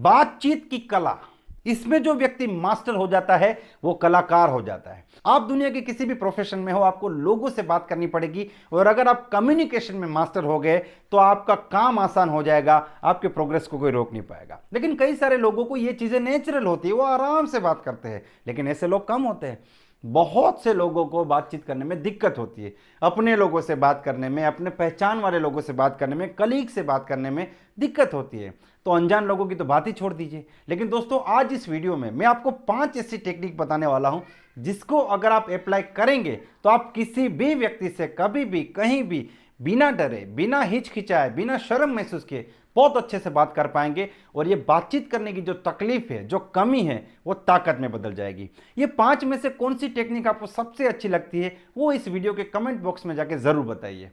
बातचीत की कला, इसमें जो व्यक्ति मास्टर हो जाता है वो कलाकार हो जाता है। आप दुनिया के किसी भी प्रोफेशन में हो, आपको लोगों से बात करनी पड़ेगी, और अगर आप कम्युनिकेशन में मास्टर हो गए तो आपका काम आसान हो जाएगा, आपके प्रोग्रेस को कोई रोक नहीं पाएगा। लेकिन कई सारे लोगों को ये चीजें नेचुरल होती है, वो आराम से बात करते हैं, लेकिन ऐसे लोग कम होते हैं। बहुत से लोगों को बातचीत करने में दिक्कत होती है, अपने लोगों से बात करने में, अपने पहचान वाले लोगों से बात करने में, कलीग से बात करने में दिक्कत होती है। तो अनजान लोगों की तो बात ही छोड़ दीजिए। लेकिन दोस्तों, आज इस वीडियो में मैं आपको 5 ऐसी टेक्निक बताने वाला हूं जिसको अगर आप अप्लाई करेंगे तो आप किसी भी व्यक्ति से कभी भी कहीं भी बिना डरे, बिना हिचकिचाए, बिना शर्म महसूस किए बहुत अच्छे से बात कर पाएंगे, और ये बातचीत करने की जो तकलीफ है, जो कमी है, वो ताकत में बदल जाएगी। ये 5 में से कौन सी टेक्निक आपको सबसे अच्छी लगती है वो इस वीडियो के कमेंट बॉक्स में जाके जरूर बताइए।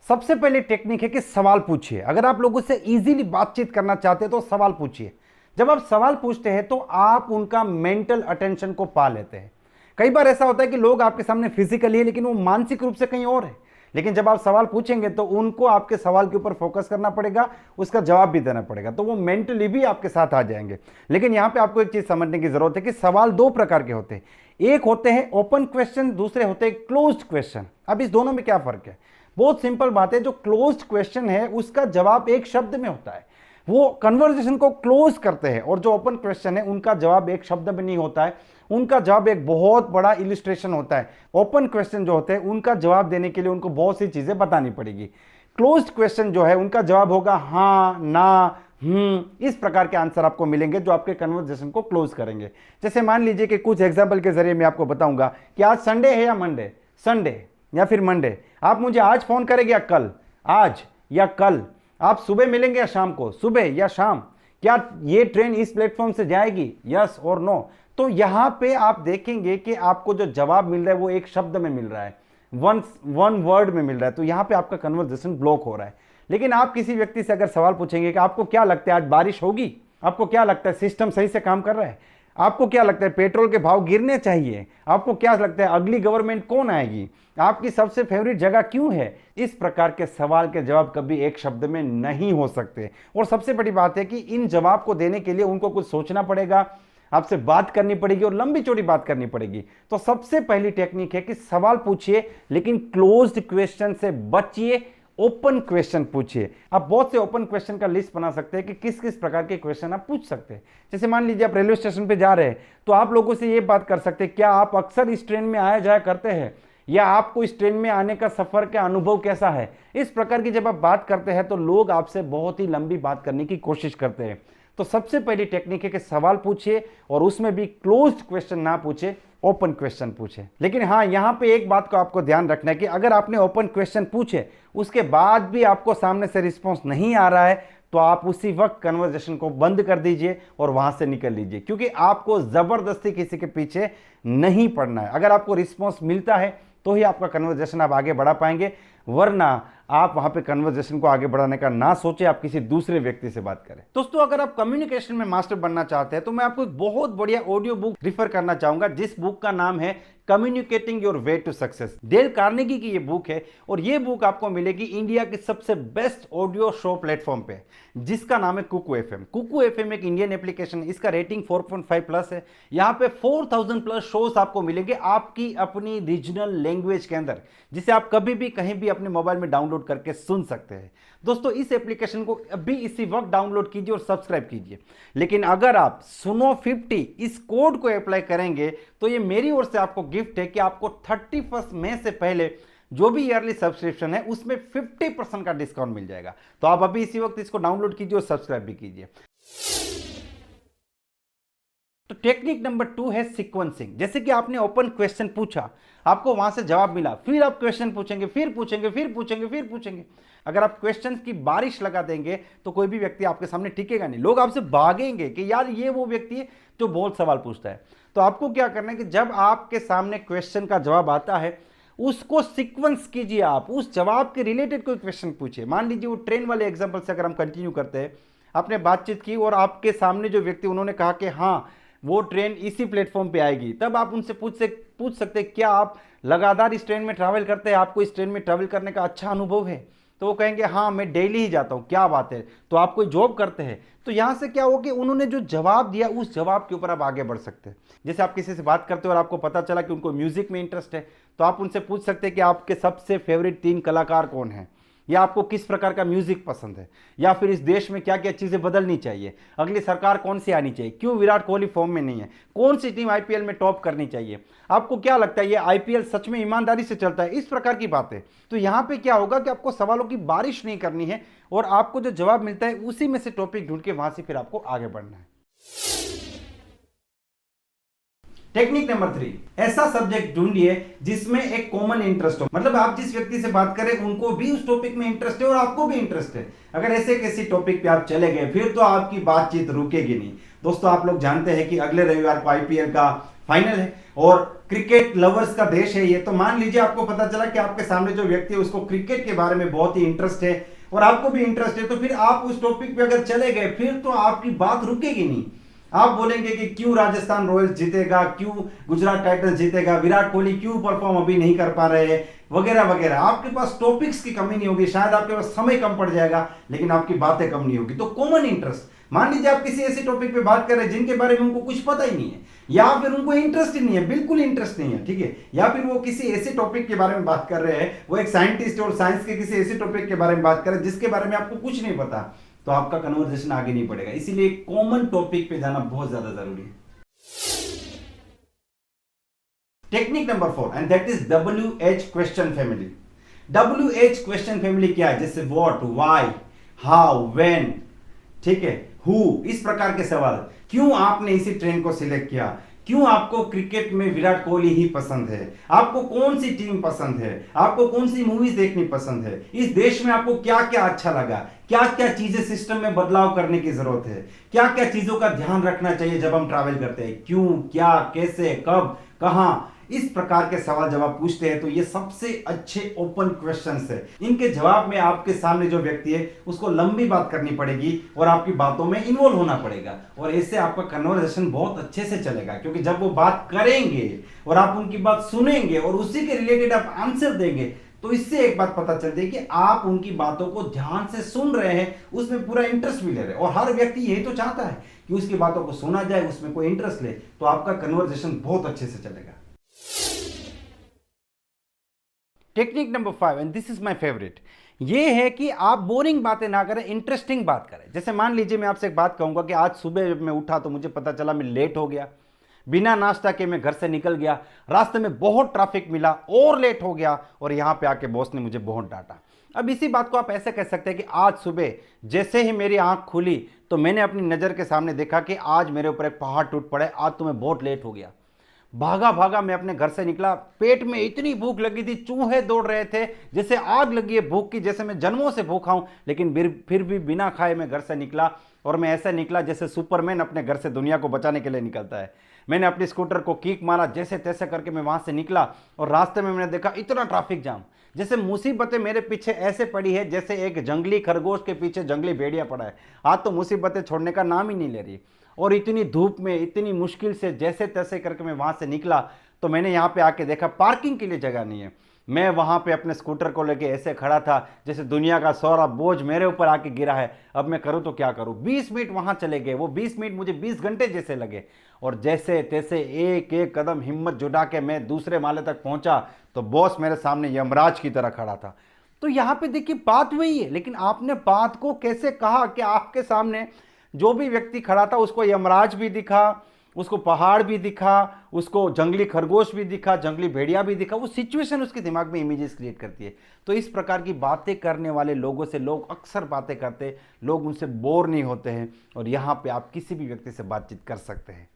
सबसे पहले टेक्निक है कि सवाल पूछिए। अगर आप लोगों से इजीली बातचीत करना चाहते हैं तो सवाल पूछिए। जब आप सवाल पूछते हैं तो आप उनका मेंटल अटेंशन को पा लेते हैं। कई बार ऐसा होता है कि लोग आपके सामने फिजिकली है लेकिन वो मानसिक रूप से कहीं और है, लेकिन जब आप सवाल पूछेंगे तो उनको आपके सवाल के ऊपर फोकस करना पड़ेगा, उसका जवाब भी देना पड़ेगा, तो वो मेंटली भी आपके साथ आ जाएंगे। लेकिन यहां पे आपको एक चीज समझने की जरूरत है कि सवाल 2 प्रकार के होते हैं। एक होते हैं ओपन क्वेश्चन, दूसरे होते हैं क्लोज्ड क्वेश्चन। अब इस दोनों में क्या फर्क है? बहुत सिंपल बात है। जो क्लोज्ड क्वेश्चन है उसका जवाब एक शब्द में होता है, वो कन्वर्सेशन को क्लोज करते हैं, और जो ओपन क्वेश्चन है उनका जवाब एक शब्द में नहीं होता है, उनका जवाब एक बहुत बड़ा इलिस्ट्रेशन होता है। ओपन क्वेश्चन जो होते हैं उनका जवाब देने के लिए उनको बहुत सी चीजें बतानी पड़ेगी। क्लोज्ड क्वेश्चन जो है उनका जवाब होगा हाँ, ना, इस प्रकार के आंसर आपको मिलेंगे जो आपके कन्वर्सेशन को क्लोज करेंगे। जैसे मान लीजिए कि कुछ एग्जाम्पल के जरिए मैं आपको बताऊंगा कि आज संडे है या मंडे, संडे या फिर मंडे। आप मुझे आज फोन करेंगे या कल, आज या कल। आप सुबह मिलेंगे या शाम को, सुबह या शाम। क्या ये ट्रेन इस प्लेटफॉर्म से जाएगी, यस और नो। तो यहां पे आप देखेंगे कि आपको जो जवाब मिल रहा है वो एक शब्द में मिल रहा है, वन वर्ड में मिल रहा है, तो यहां पे आपका कन्वर्सेशन ब्लॉक हो रहा है। लेकिन आप किसी व्यक्ति से अगर सवाल पूछेंगे कि आपको क्या लगता है आज बारिश होगी, आपको क्या लगता है सिस्टम सही से काम कर रहा है, आपको क्या लगता है पेट्रोल के भाव गिरने चाहिए, आपको क्या लगता है अगली गवर्नमेंट कौन आएगी, आपकी सबसे फेवरेट जगह क्यों है, इस प्रकार के सवाल के जवाब कभी एक शब्द में नहीं हो सकते। और सबसे बड़ी बात है कि इन जवाब को देने के लिए उनको कुछ सोचना पड़ेगा, आपसे बात करनी पड़ेगी और लंबी चौड़ी बात करनी पड़ेगी। तो सबसे पहली टेक्निक है कि सवाल पूछिए लेकिन क्लोज्ड क्वेश्चन से बचिए, ओपन क्वेश्चन पूछिए। आप बहुत से ओपन क्वेश्चन का लिस्ट बना सकते हैं कि किस किस प्रकार के क्वेश्चन आप पूछ सकते हैं। जैसे मान लीजिए आप रेलवे स्टेशन पे जा रहे हैं तो आप लोगों से ये बात कर सकते हैं, क्या आप अक्सर इस ट्रेन में आया जाया करते हैं, या आपको इस ट्रेन में आने का सफर का अनुभव कैसा है। इस प्रकार की जब आप बात करते हैं तो लोग आपसे बहुत ही लंबी बात करने की कोशिश करते हैं। तो सबसे पहली टेक्निक है कि सवाल पूछिए और उसमें भी क्लोज्ड क्वेश्चन ना पूछे, ओपन क्वेश्चन पूछे। लेकिन हाँ, यहां पे एक बात को आपको ध्यान रखना है कि अगर आपने ओपन क्वेश्चन पूछे उसके बाद भी आपको सामने से रिस्पॉन्स नहीं आ रहा है तो आप उसी वक्त कन्वर्सेशन को बंद कर दीजिए और वहां से निकल लीजिए, क्योंकि आपको जबरदस्ती किसी के पीछे नहीं पड़ना है। अगर आपको रिस्पॉन्स मिलता है तो ही आपका कन्वर्सेशन आप आगे बढ़ा पाएंगे, वरना आप वहां पे कन्वर्सेशन को आगे बढ़ाने का ना सोचे, आप किसी दूसरे व्यक्ति से बात करें। दोस्तों, अगर आप कम्युनिकेशन में मास्टर बनना चाहते हैं तो मैं आपको एक बहुत बढ़िया ऑडियो बुक रिफर करना चाहूंगा, जिस बुक का नाम है communicating your way to success. Dale Carnegie की ये बुक है और ये बुक आपको मिलेगी इंडिया के सबसे बेस्ट ऑडियो शो प्लेटफॉर्म पे, जिसका नाम है कुकू एफएम। कुकू एफएम एक इंडियन एप्लीकेशन है, इसका रेटिंग 4.5 प्लस है। यहाँ पे 4000 प्लस शोज आपको मिलेंगे आपकी अपनी रीजनल लैंग्वेज के अंदर, जिसे आप कभी भी कहीं भी अपने मोबाइल में डाउनलोड करके सुन सकते हैं। दोस्तों, इस एप्लीकेशन को अभी इसी वक्त डाउनलोड कीजिए और सब्सक्राइब कीजिए। लेकिन अगर आप सुनो 50 इस कोड को अप्लाई करेंगे तो ये मेरी ओर से आपको गिफ्ट है कि आपको 31 मई से पहले जो भी ईयरली सब्सक्रिप्शन है उसमें 50% का डिस्काउंट मिल जाएगा। तो आप अभी इसी वक्त इसको डाउनलोड कीजिए और सब्सक्राइब भी कीजिए। तो टेक्निक नंबर 2 है सीक्वेंसिंग। जैसे कि आपने ओपन क्वेश्चन पूछा, आपको वहां से जवाब मिला, फिर आप क्वेश्चन पूछेंगे, फिर पूछेंगे, फिर पूछेंगे, फिर पूछेंगे। अगर आप क्वेश्चंस की बारिश लगा देंगे तो कोई भी व्यक्ति आपके सामने टिकेगा नहीं, लोग आपसे भागेंगे कि यार ये वो व्यक्ति है जो बहुत सवाल पूछता है। तो आपको क्या करना है कि जब आपके सामने क्वेश्चन का जवाब आता है उसको सीक्वेंस कीजिए, आप उस जवाब के रिलेटेड कोई क्वेश्चन पूछिए। मान लीजिए वो ट्रेन वाले एग्जाम्पल से अगर हम कंटिन्यू करते हैं, आपने बातचीत की और आपके सामने जो व्यक्ति उन्होंने कहा कि हाँ वो ट्रेन इसी प्लेटफॉर्म पे आएगी, तब आप उनसे पूछ सकते हैं क्या आप लगातार इस ट्रेन में ट्रैवल करते हैं, आपको इस ट्रेन में ट्रैवल करने का अच्छा अनुभव है, तो वो कहेंगे हाँ मैं डेली ही जाता हूँ, क्या बात है, तो आप कोई जॉब करते हैं। तो यहाँ से क्या हो कि उन्होंने जो जवाब दिया उस जवाब के ऊपर आप आगे बढ़ सकते हैं। जैसे आप किसी से बात करते हो और आपको पता चला कि उनको म्यूजिक में इंटरेस्ट है, तो आप उनसे पूछ सकते हैं कि आपके सबसे फेवरेट 3 कलाकार कौन हैं, या आपको किस प्रकार का म्यूजिक पसंद है, या फिर इस देश में क्या क्या चीजें बदलनी चाहिए, अगली सरकार कौन सी आनी चाहिए, क्यों विराट कोहली फॉर्म में नहीं है, कौन सी टीम आईपीएल में टॉप करनी चाहिए, आपको क्या लगता है ये आईपीएल सच में ईमानदारी से चलता है, इस प्रकार की बातें। तो यहां पे क्या होगा कि आपको सवालों की बारिश नहीं करनी है और आपको जो जवाब मिलता है उसी में से टॉपिक ढूंढ के वहां से फिर आपको आगे बढ़ना है। टेक्निक नंबर 3, ऐसा सब्जेक्ट ढूंढिए जिसमें एक कॉमन इंटरेस्ट हो, मतलब आप जिस व्यक्ति से बात करें उनको भी उस टॉपिक में इंटरेस्ट है और आपको भी इंटरेस्ट है। अगर ऐसे किसी टॉपिक पे आप चले गए फिर तो आपकी बातचीत रुकेगी नहीं। दोस्तों आप लोग जानते हैं कि अगले रविवार को आईपीएल का फाइनल है और क्रिकेट लवर्स का देश है ये। तो मान लीजिए आपको पता चला कि आपके सामने जो व्यक्ति है उसको क्रिकेट के बारे में बहुत ही इंटरेस्ट है और आपको भी इंटरेस्ट है, तो फिर आप उस टॉपिक पे अगर चले गए फिर तो आपकी बात रुकेगी नहीं। आप बोलेंगे कि क्यों राजस्थान रॉयल्स जीतेगा, क्यों गुजरात टाइटंस जीतेगा, विराट कोहली क्यों परफॉर्म अभी नहीं कर पा रहे हैं, वगैरह वगैरह। आपके पास टॉपिक्स की कमी नहीं होगी, शायद आपके पास समय कम पड़ जाएगा लेकिन आपकी बातें कम नहीं होगी। तो कॉमन इंटरेस्ट, मान लीजिए आप किसी ऐसे टॉपिक पे बात कर रहे हैं जिनके बारे में उनको कुछ पता ही नहीं है, या फिर उनको इंटरेस्ट ही नहीं है, बिल्कुल इंटरेस्ट नहीं है, ठीक है, या फिर वो किसी ऐसे टॉपिक के बारे में बात कर रहे हैं, वो एक साइंटिस्ट और साइंस के किसी ऐसे टॉपिक के बारे में बात कर रहे हैं जिसके बारे में आपको कुछ नहीं पता, तो आपका कन्वर्सेशन आगे नहीं बढ़ेगा। इसीलिए कॉमन टॉपिक पे जाना बहुत ज्यादा जरूरी है। Technique number 4 and that is WH question family. WH question family क्या है? जैसे व्हाट, व्हाई, हाउ, व्हेन, ठीक है, हु, इस प्रकार के सवाल। क्यों आपने इसी ट्रेन को सिलेक्ट किया, क्यों आपको क्रिकेट में विराट कोहली ही पसंद है, आपको कौन सी टीम पसंद है, आपको कौन सी मूवीज देखनी पसंद है, इस देश में आपको क्या क्या अच्छा लगा, क्या क्या चीजें सिस्टम में बदलाव करने की जरूरत है, क्या क्या चीजों का ध्यान रखना चाहिए जब हम ट्रैवल करते हैं, क्यों, क्या, कैसे, कब, कहां, इस प्रकार के सवाल जब आप पूछते हैं तो ये सबसे अच्छे ओपन क्वेश्चंस है। इनके जवाब में आपके सामने जो व्यक्ति है उसको लंबी बात करनी पड़ेगी और आपकी बातों में इन्वॉल्व होना पड़ेगा और इससे आपका कन्वर्सेशन बहुत अच्छे से चलेगा, क्योंकि जब वो बात करेंगे और आप उनकी बात सुनेंगे और उसी के रिलेटेड आप आंसर देंगे तो इससे एक बात पता चलती है कि आप उनकी बातों को ध्यान से सुन रहे हैं, उसमें पूरा इंटरेस्ट भी ले रहे हैं। और हर व्यक्ति यही तो चाहता है कि उसकी बातों को सुना जाए, उसमें कोई इंटरेस्ट ले, तो आपका कन्वर्सेशन बहुत अच्छे से चलेगा। Technique number 5 and this is my favourite, ये है कि आप बोरिंग बातें ना करें, इंटरेस्टिंग बात करें। जैसे मान लीजिए मैं आपसे एक बात कहूंगा कि आज सुबह जब मैं उठा तो मुझे पता चला मैं लेट हो गया, बिना नाश्ता के मैं घर से निकल गया, रास्ते में बहुत ट्रैफिक मिला और लेट हो गया और यहां पे आके बॉस ने मुझे बहुत डांटा। अब इसी बात को आप ऐसे कह सकते हैं कि आज सुबह जैसे ही मेरी आंख खुली तो मैंने अपनी नजर के सामने देखा कि आज मेरे ऊपर एक पहाड़ टूट पड़े, आज तो मैं बहुत लेट हो गया। भागा भागा मैं अपने घर से निकला, पेट में इतनी भूख लगी थी, चूहे दौड़ रहे थे, जैसे आग लगी है भूख की, जैसे मैं जन्मों से भूखा हूं, लेकिन फिर भी बिना खाए मैं घर से निकला और मैं ऐसा निकला जैसे सुपरमैन अपने घर से दुनिया को बचाने के लिए निकलता है। मैंने अपनी स्कूटर को किक मारा, जैसे तैसे करके मैं वहां से निकला और रास्ते में मैंने देखा इतना ट्रैफिक जाम, जैसे मुसीबतें मेरे पीछे ऐसे पड़ी है जैसे एक जंगली खरगोश के पीछे जंगली भेड़िया पड़ा है। आज तो मुसीबतें छोड़ने का नाम ही नहीं ले रही और इतनी धूप में इतनी मुश्किल से जैसे तैसे करके मैं वहां से निकला तो मैंने यहाँ पे आके देखा पार्किंग के लिए जगह नहीं है। मैं वहां पे अपने स्कूटर को लेके ऐसे खड़ा था जैसे दुनिया का सारा बोझ मेरे ऊपर आके गिरा है, अब मैं करूं तो क्या करूं। 20 मिनट वहां चले गए, वो 20 मिनट मुझे 20 घंटे जैसे लगे और जैसे तैसे एक एक कदम हिम्मत जुटा के मैं दूसरे माले तक पहुंचा तो बॉस मेरे सामने यमराज की तरह खड़ा था। तो यहाँ पे देखिए बात वही है, लेकिन आपने बात को कैसे कहा कि आपके सामने जो भी व्यक्ति खड़ा था उसको यमराज भी दिखा, उसको पहाड़ भी दिखा, उसको जंगली खरगोश भी दिखा, जंगली भेड़िया भी दिखा। वो सिचुएशन उसके दिमाग में इमेजेस क्रिएट करती है। तो इस प्रकार की बातें करने वाले लोगों से लोग अक्सर बातें करते, लोग उनसे बोर नहीं होते हैं और यहाँ पे आप किसी भी व्यक्ति से बातचीत कर सकते हैं।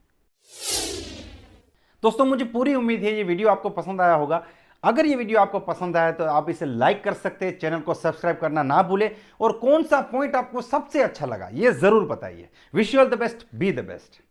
दोस्तों मुझे पूरी उम्मीद है ये वीडियो आपको पसंद आया होगा। अगर ये वीडियो आपको पसंद आया तो आप इसे लाइक कर सकते हैं, चैनल को सब्सक्राइब करना ना भूलें और कौन सा पॉइंट आपको सबसे अच्छा लगा ये जरूर बताइए। Wish you all the best, be the best.